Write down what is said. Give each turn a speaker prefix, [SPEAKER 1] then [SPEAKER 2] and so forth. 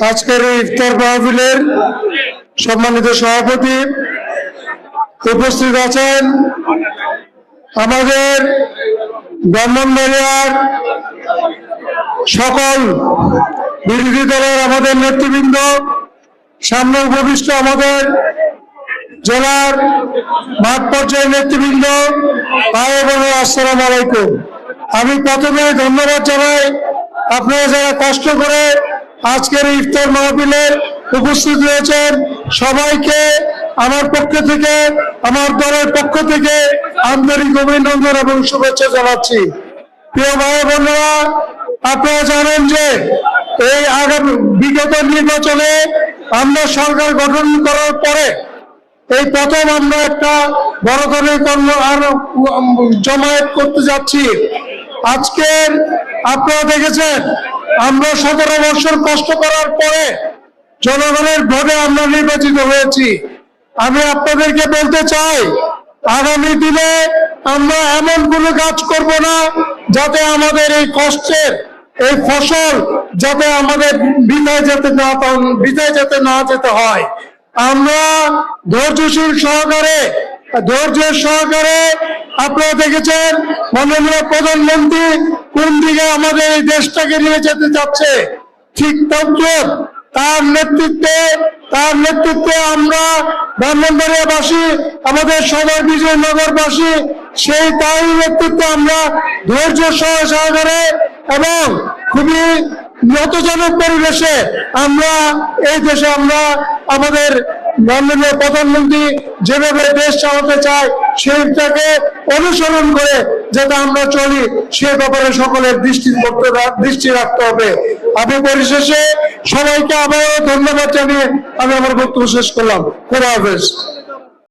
[SPEAKER 1] আজকের ইফতার মাহফিলের সম্মানিত সভাপতি উপস্থিত আছেন আমাদের ব্রাহ্মণবাড়িয়ার সকল বিরোধী দলের আমাদের নেতৃবৃন্দ, সামনে উপবিষ্ট আমাদের জেলার মাঠ পর্যায়ের নেতৃবৃন্দ, ভাই বোনেরা, আসসালামু আলাইকুম। আমি প্রথমে ধন্যবাদ জানাই আপনারা যারা কষ্ট করে আজকের ইফতার মাহফিলে উপস্থিত হয়েছেন, সবাইকে আমার পক্ষ থেকে, আমার দলের পক্ষ থেকে আন্তরিক অভিনন্দন এবং শুভেচ্ছা জানাচ্ছি। প্রিয় ভাই বোনেরা, আপনারা জানেন যে এই আগামী বিগত নির্বাচনে আমরা সরকার গঠন করার পরে এই প্রথম আমরা একটা বড় ধরনের জমায়েত করতে যাচ্ছি। আজকের আপনারা দেখেছেন আমরা 17 বছর কষ্ট করার পরে জনগণের ভোটে আমরা নির্বাচিত হয়েছি। আমি আপনাদেরকে বলতে চাই, আগামী দিনে আমরা এমন কোনো কাজ করব না যাতে আমাদের এই কষ্টের এই ফসল যাতে আমাদের বিদায় যেতে না যেতে হয়। আমরা ধৈর্যশীল সহকারে আপনারা দেখেছেন মাননীয় প্রধানমন্ত্রী কোন দিকে আমাদের এই দেশটাকে নিয়ে যেতে চাচ্ছে, ঠিক তদ্রুপ তার নেতৃত্বে আমরা ব্রাহ্মণবাড়িয়াবাসী, আমাদের সদর বিজয়নগরবাসী সেই তাই নেতৃত্বে আমরা ধৈর্য সহকারে এবং খুবই নতজনক পরিবেশে আমরা এই দেশে আমরা আমাদের মাননীয় প্রধানমন্ত্রী যেভাবে দেশ চালাতে চায় সেইটাকে অনুসরণ করে যাতে আমরা চলি সে ব্যাপারে সকলের দৃষ্টি রাখতে হবে। আমি পরিশেষে সবাইকে আবারও ধন্যবাদ জানিয়ে আমি আমার বক্তব্য শেষ করলাম। খোদা হাফেজ।